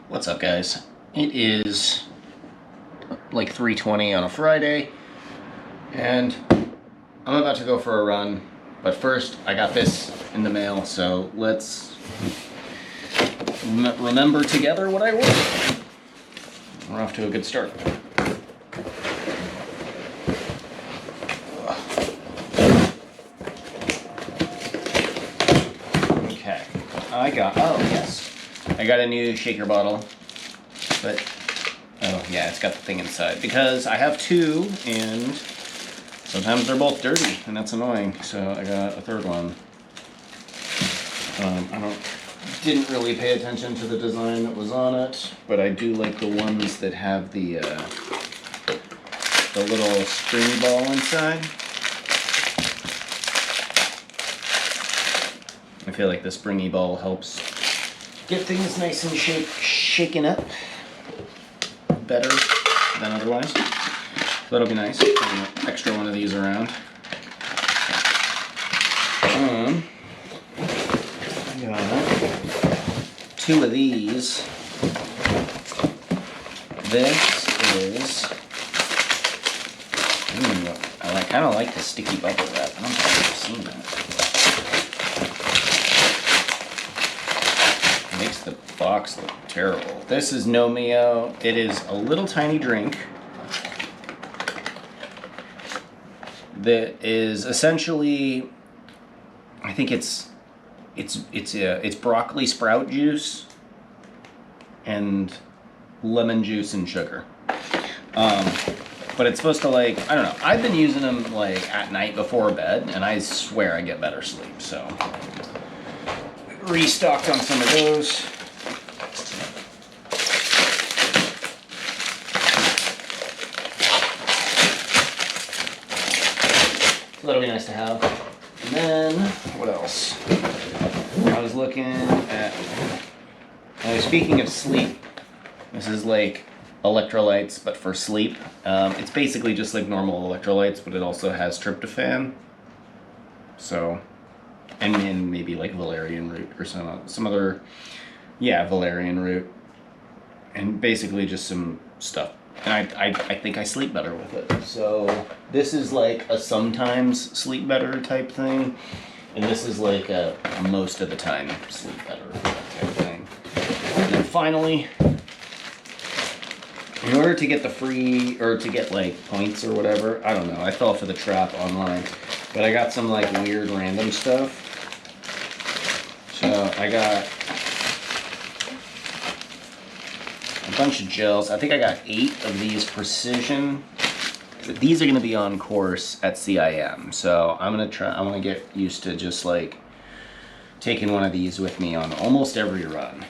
What's up, guys? It is like 3:20 on a Friday, and I'm about to go for a run. But first, I got this in the mail, so let's remember together what I ordered. We're off to a good start. Okay, I got a new shaker bottle, but oh yeah, it's got the thing inside because I have two, and sometimes they're both dirty, and that's annoying. So I got a third one. Didn't really pay attention to the design that was on it, but I do like the ones that have the little springy ball inside. I feel like the springy ball helps get things nice and shaken up better than otherwise. So that'll be nice. An extra one of these around. I got two of these. This is. I kind of like the sticky bubble wrap. I don't think I've ever seen that. Makes the box look terrible. This is No Mio. It is a little tiny drink that is essentially, I think it's broccoli sprout juice and lemon juice and sugar. But it's supposed to, like, I don't know. I've been using them like at night before bed, and I swear I get better sleep. So restocked on some of those. So that'll be nice to have. And then, what else? I was looking at, speaking of sleep, this is like electrolytes, but for sleep. It's basically just like normal electrolytes, but it also has tryptophan. So, and then maybe like valerian root or some other, valerian root, and basically just some stuff. And I think I sleep better with it. So this is like a sometimes sleep better type thing, and this is like a most of the time sleep better type thing. And then finally, in order to get the free, or to get like points or whatever, I don't know, I fell for the trap online, but I got some like weird random stuff. So I got a bunch of gels. I think I got 8 of these precision. These are gonna be on course at CIM, so I wanna get used to just like taking one of these with me on almost every run,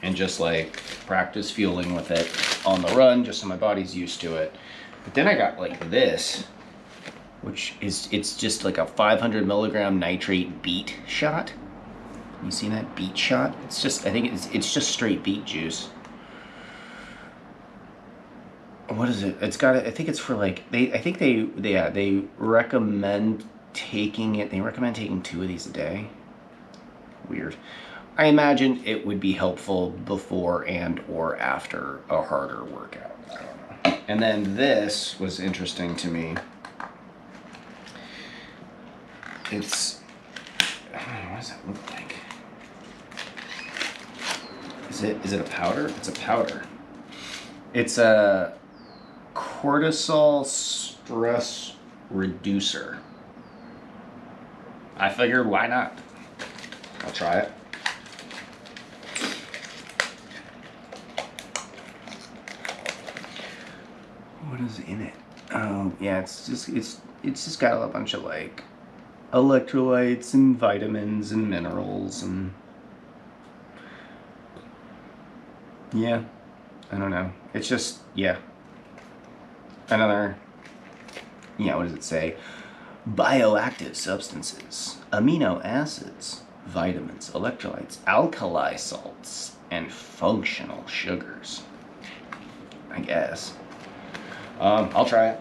and just like practice fueling with it on the run, just so my body's used to it. But then I got like this, which is, it's just like a 500 milligram nitrate beet shot. You seen that beet shot? It's just, I think it's just straight beet juice. What is it? It's got, I think it's for like, they recommend taking it, they recommend taking 2 of these a day. Weird. I imagine it would be helpful before and or after a harder workout. I don't know. And then this was interesting to me. It's, I don't know, what does that look like? Is it a powder? It's a powder. It's a cortisol stress reducer. I figured, why not? I'll try it. What is in it? Oh yeah, it's just got a bunch of like electrolytes and vitamins and minerals, and yeah, I don't know. It's just, another, what does it say? Bioactive substances, amino acids, vitamins, electrolytes, alkali salts, and functional sugars. I guess. I'll try it.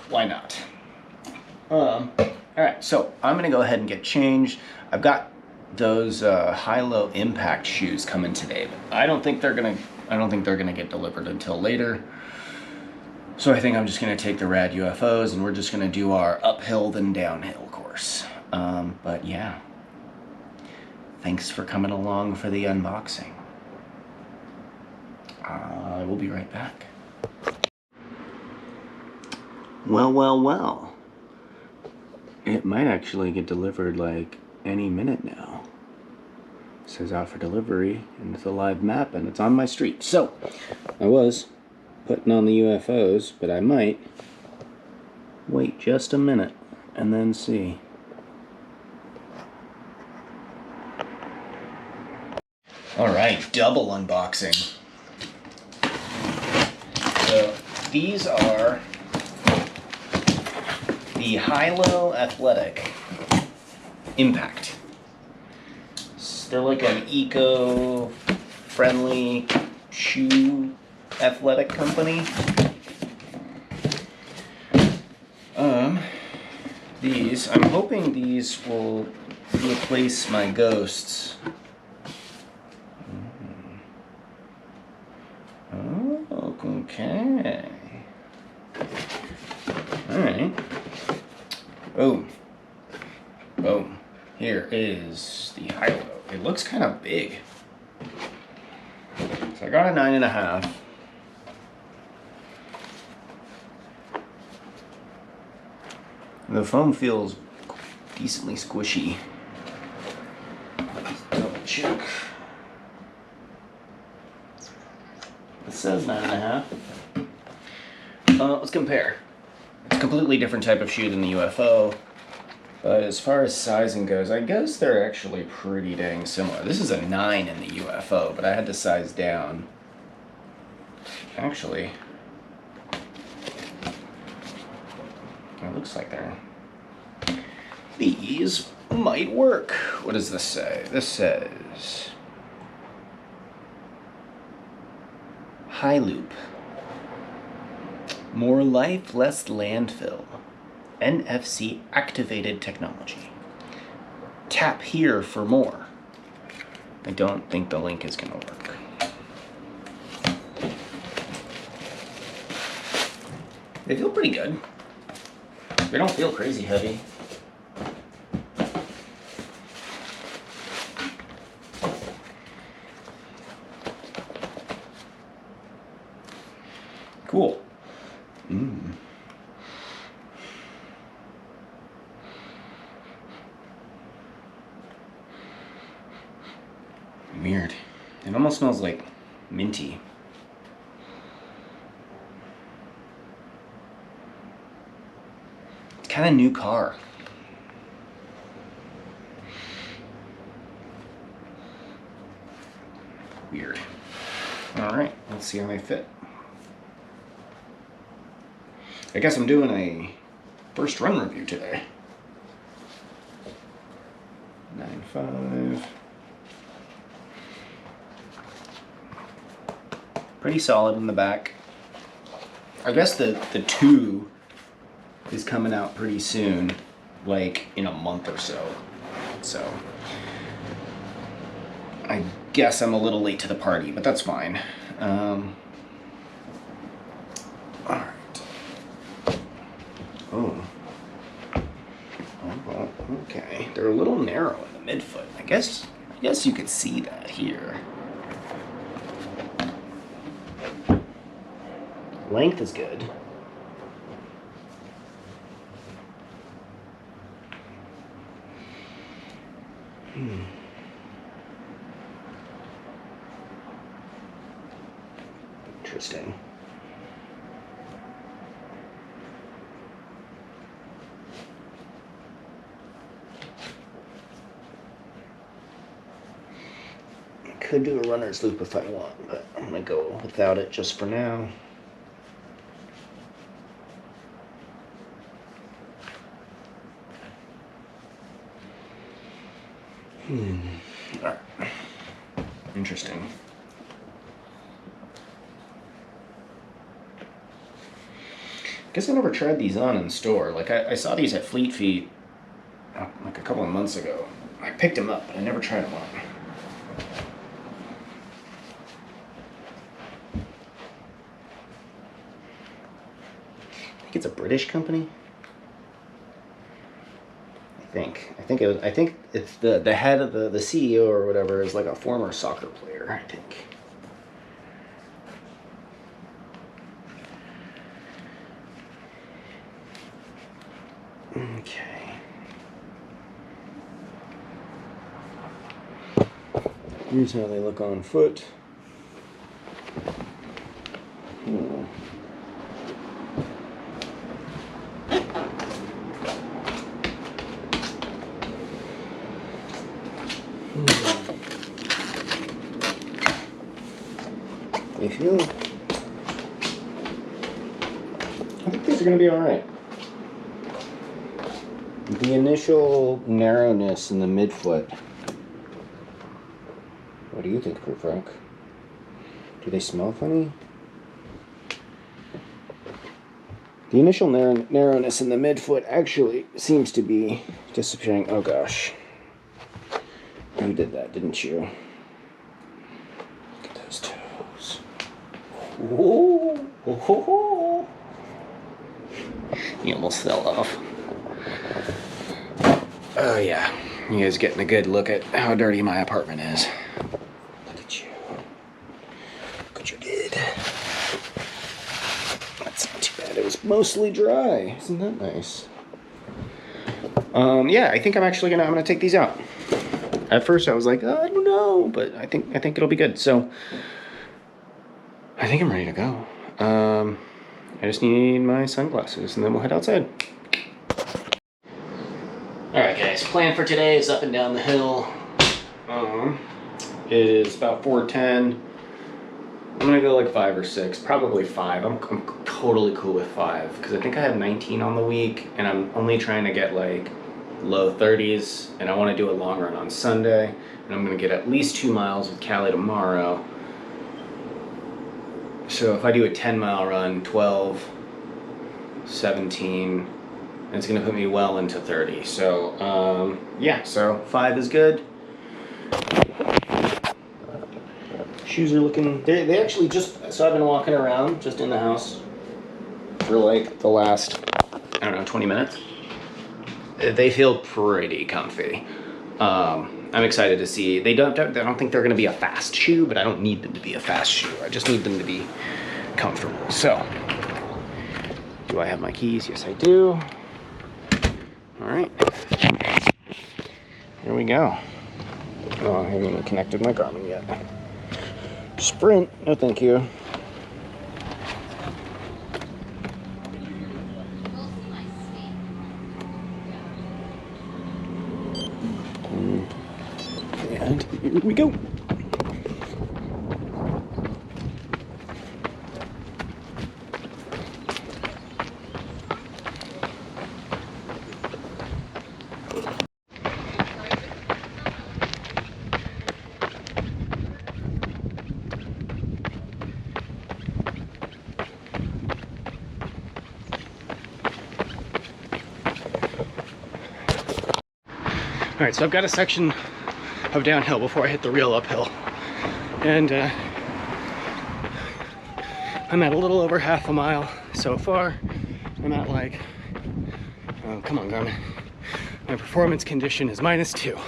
Why not? Alright, so I'm gonna go ahead and get changed. I've got those Hylo impact shoes coming today, but I don't think they're gonna get delivered until later. So I think I'm just gonna take the rad UFOs and we're just gonna do our uphill then downhill course. But yeah, thanks for coming along for the unboxing. I will be right back. Well. It might actually get delivered like any minute now. It says out for delivery, and it's a live map, and it's on my street. So, I was putting on the UFOs, but I might wait just a minute and then see. Alright, double unboxing. So, these are the Hylo Athletic Impact. They're like an eco-friendly shoe athletic company. I'm hoping these will replace my Ghosts. Oh, okay. Alright. Boom. Here is the Hylo. It looks kind of big. So I got a 9.5. The foam feels decently squishy. Let's double check. It says 9.5. Let's compare. It's a completely different type of shoe than the UFO. But as far as sizing goes, I guess they're actually pretty dang similar. This is a 9 in the UFO, but I had to size down. Actually, it looks like these might work. What does this say? This says Hylo. More life, less landfill. NFC activated technology. Tap here for more. I don't think the link is going to work. They feel pretty good. They don't feel crazy heavy. Cool. Weird. It almost smells like minty. It's kind of new car. Weird. Alright, let's see how they fit. I guess I'm doing a first run review today. 9.5. Pretty solid in the back. I guess the 2 is coming out pretty soon, like in a month or so. So I guess I'm a little late to the party, but that's fine. Alright. Oh, well, okay. They're a little narrow in the midfoot. I guess you could see that here. Length is good. Interesting. I could do a runner's loop if I want, but I'm gonna go without it just for now. Alright. Interesting. Guess I never tried these on in store. Like I saw these at Fleet Feet like a couple of months ago. I picked them up, but I never tried them on. I think it's a British company. I think it's the head of the CEO or whatever is like a former soccer player, I think. Okay. Here's how they look on foot. They feel. I think these are going to be all right. The initial narrowness in the midfoot. What do you think, Frank? Do they smell funny? The initial narrowness in the midfoot actually seems to be disappearing. Oh gosh. You did that, didn't you? Look at those toes. Whoa. Oh. He almost fell off. Oh yeah, you guys getting a good look at how dirty my apartment is. Look at you. Look what you did. That's not too bad. It was mostly dry. Isn't that nice? Yeah, I think I'm gonna take these out. At first I was like, oh, I don't know, but I think it'll be good. So I think I'm ready to go. I just need my sunglasses and then we'll head outside. Alright guys, plan for today is up and down the hill. It is about 4:10. I'm gonna go like 5 or 6, probably 5. I'm totally cool with 5 because I think I have 19 on the week and I'm only trying to get like low 30s and I want to do a long run on Sunday and I'm gonna get at least 2 miles with Callie tomorrow. So if I do a 10-mile run, 12, 17, it's gonna put me well into 30. So yeah, so 5 is good. Shoes are looking, they actually just, so I've been walking around just in the house for like the last, I don't know, 20 minutes. They feel pretty comfy. I'm excited to see, I don't think they're gonna be a fast shoe, but I don't need them to be a fast shoe. I just need them to be comfortable. So, do I have my keys? Yes, I do. All right, here we go. Oh, I haven't even connected my Garmin yet. Sprint, no thank you. And here we go. All right, so I've got a section of downhill before I hit the real uphill. And I'm at a little over half a mile so far. I'm at like, oh, come on, Garmin. My performance condition is -2.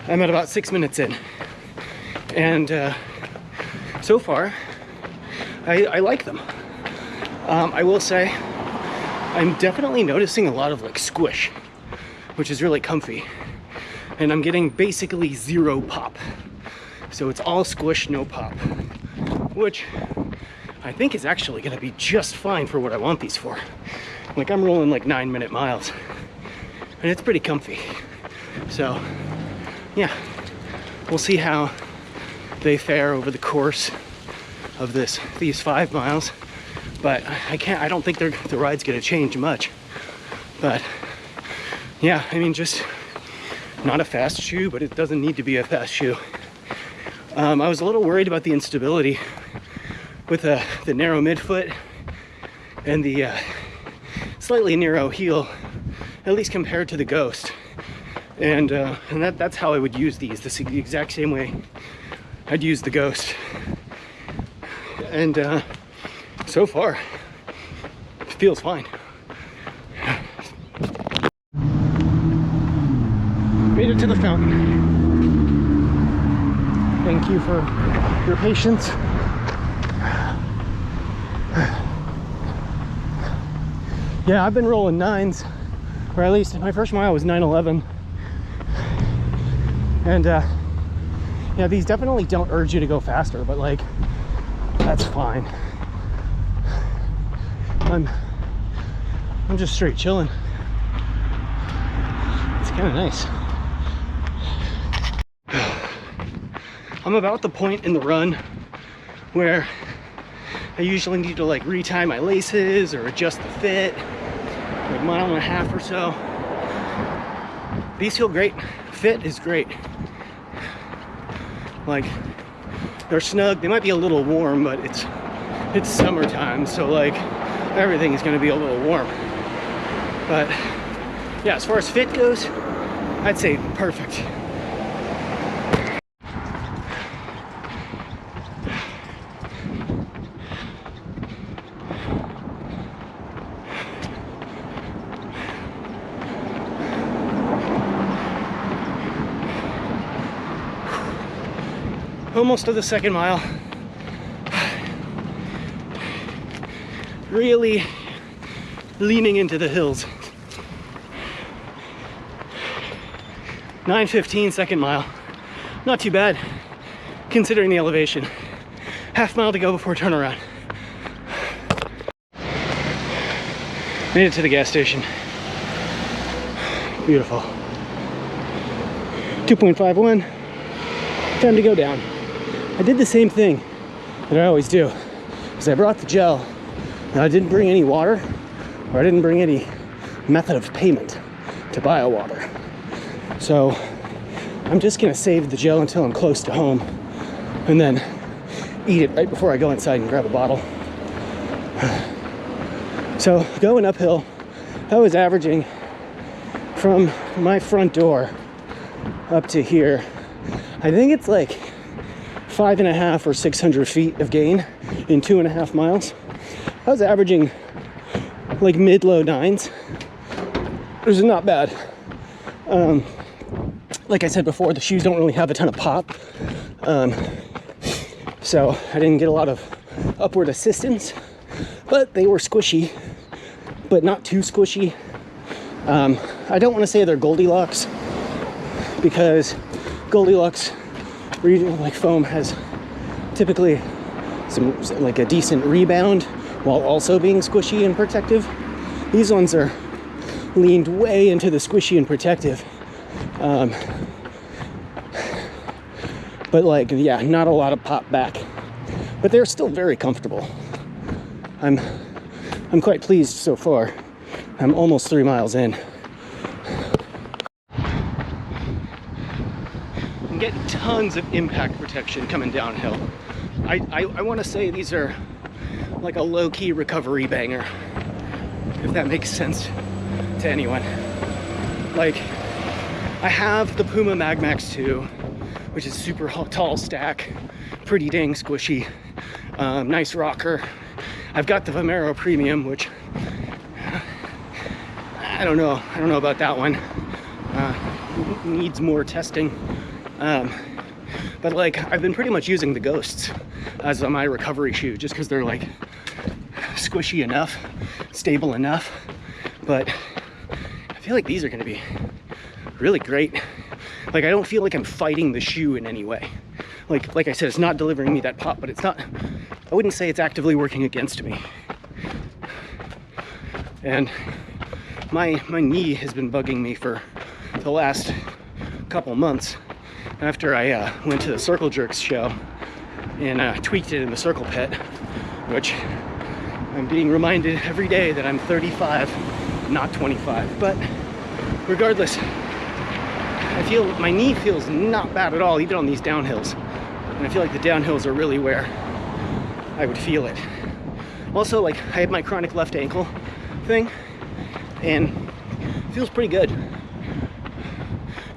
I'm at about 6 minutes in. And so far, I like them. I will say, I'm definitely noticing a lot of like squish, which is really comfy. And I'm getting basically 0 pop. So it's all squish, no pop, which I think is actually gonna be just fine for what I want these for. Like I'm rolling like 9-minute miles and it's pretty comfy. So yeah, we'll see how they fare over the course of these 5 miles. But I don't think the ride's gonna change much. But yeah, I mean, just not a fast shoe, but it doesn't need to be a fast shoe. I was a little worried about the instability with the narrow midfoot and the slightly narrow heel, at least compared to the Ghost. And that's how I would use these, the exact same way I'd use the Ghost. And so far, it feels fine. Made it to the fountain. Thank you for your patience. Yeah, I've been rolling 9s, or at least my first mile was 9:11. And yeah, these definitely don't urge you to go faster, but like, that's fine. I'm just straight chilling. It's kind of nice. I'm about the point in the run where I usually need to like retie my laces or adjust the fit, like 1.5 miles or so. These feel great. Fit is great. Like, they're snug. They might be a little warm, but it's summertime, so like everything is going to be a little warm. But yeah, as far as fit goes, I'd say perfect. Almost to the second mile. Really leaning into the hills. 9:15, second mile. Not too bad, considering the elevation. Half mile to go before turnaround. Made it to the gas station. Beautiful. 2.51. Time to go down. I did the same thing that I always do, is I brought the gel and I didn't bring any water, or I didn't bring any method of payment to buy a water. So I'm just gonna save the gel until I'm close to home and then eat it right before I go inside and grab a bottle. So going uphill, I was averaging from my front door up to here, I think it's like 5.5 or 600 feet of gain in 2.5 miles. I was averaging like mid-low 9s, which is not bad. Like I said before, the shoes don't really have a ton of pop, so I didn't get a lot of upward assistance, but they were squishy, but not too squishy. I don't want to say they're Goldilocks, because Goldilocks like foam has typically some like a decent rebound while also being squishy and protective. These ones are leaned way into the squishy and protective, but like, yeah, not a lot of pop back, but they're still very comfortable. I'm quite pleased so far. I'm almost 3 miles in. I'm getting tons of impact protection coming downhill. I want to say these are like a low-key recovery banger, if that makes sense to anyone. Like, I have the Puma Magmax 2, which is super tall stack, pretty dang squishy, nice rocker. I've got the Vomero Premium, which I don't know about that one. Needs more testing. But like, I've been pretty much using the Ghosts as my recovery shoe, just because they're like squishy enough, stable enough. But I feel like these are going to be really great. Like, I don't feel like I'm fighting the shoe in any way. Like I said, it's not delivering me that pop, but it's not, I wouldn't say it's actively working against me. And my knee has been bugging me for the last couple months after I went to the Circle Jerks show and tweaked it in the circle pit, which I'm being reminded every day that I'm 35, not 25. But regardless, I feel my knee feels not bad at all, even on these downhills. And I feel like the downhills are really where I would feel it. Also, like, I have my chronic left ankle thing, and it feels pretty good.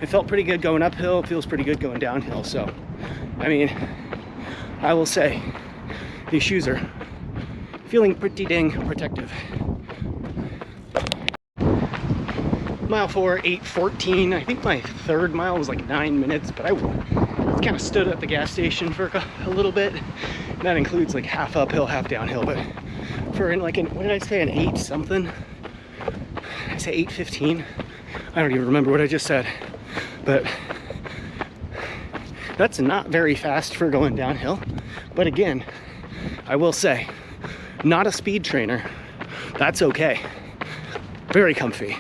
It felt pretty good going uphill. It feels pretty good going downhill. So, I mean, I will say these shoes are feeling pretty dang protective. Mile 4, 8:14. I think my third mile was like 9 minutes, but I kind of stood at the gas station for a little bit. And that includes like half uphill, half downhill. But for what did I say, an 8 something? I say 8:15. I don't even remember what I just said, but that's not very fast for going downhill. But again, I will say, not a speed trainer. That's okay. Very comfy.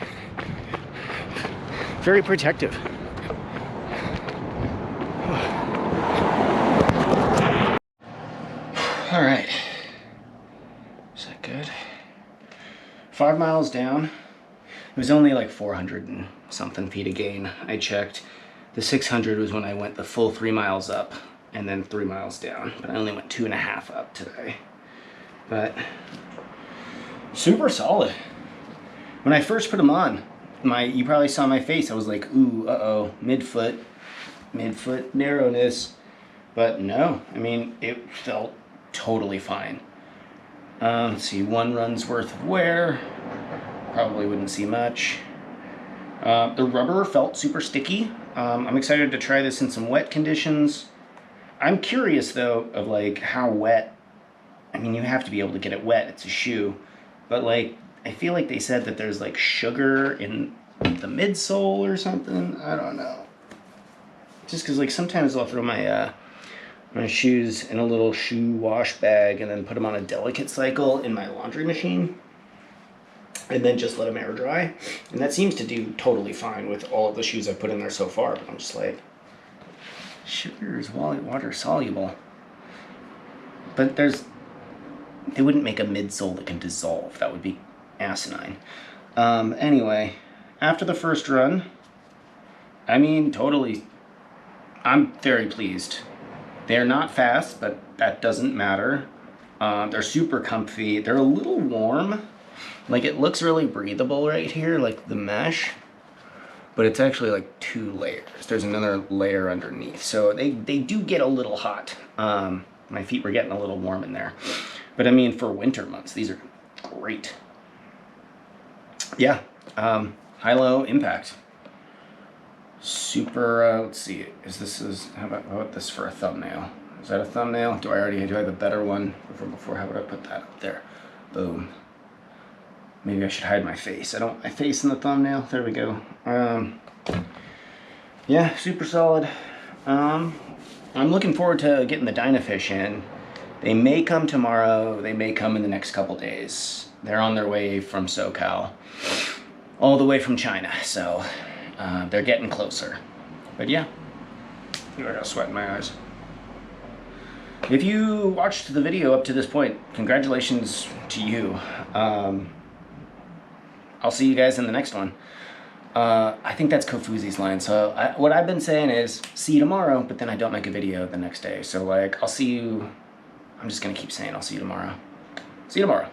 Very protective. All right. Is that good? 5 miles down. It was only like 400 and something feet of gain. I checked. The 600 was when I went the full 3 miles up and then 3 miles down. But I only went 2.5 up today. But super solid. When I first put them on, you probably saw my face. I was like, ooh, uh-oh, midfoot narrowness. But no, I mean, it felt totally fine. Let's see, 1 run's worth of wear. Probably wouldn't see much. The rubber felt super sticky. I'm excited to try this in some wet conditions. I'm curious though of like how wet. I mean, you have to be able to get it wet. It's a shoe. But like, I feel like they said that there's like sugar in the midsole or something. I don't know. Just because like sometimes I'll throw my shoes in a little shoe wash bag and then put them on a delicate cycle in my laundry machine. And then just let them air dry. And that seems to do totally fine with all of the shoes I've put in there so far. But I'm just like, sugar is water soluble. But they wouldn't make a midsole that can dissolve. That would be asinine. Anyway, after the first run, I mean, totally, I'm very pleased. They're not fast, but that doesn't matter. They're super comfy. They're a little warm. Like, it looks really breathable right here, like the mesh, but it's actually like 2 layers. There's another layer underneath. So they do get a little hot. My feet were getting a little warm in there. But I mean, for winter months, these are great. Yeah, Hylo Impact. Super, let's see, how about this for a thumbnail? Is that a thumbnail? Do I have a better one from before? How would I put that up there? Boom. Maybe I should hide my face. I don't want my face in the thumbnail. There we go. Yeah, super solid. I'm looking forward to getting the Dynafish in. They may come tomorrow. They may come in the next couple days. They're on their way from SoCal, all the way from China. So they're getting closer. But yeah, I got sweat in my eyes. If you watched the video up to this point, congratulations to you. I'll see you guys in the next one. I think that's Kofuzi's line. So what I've been saying is, see you tomorrow, but then I don't make a video the next day. So like, I'll see you, I'm just gonna keep saying I'll see you tomorrow. See you tomorrow.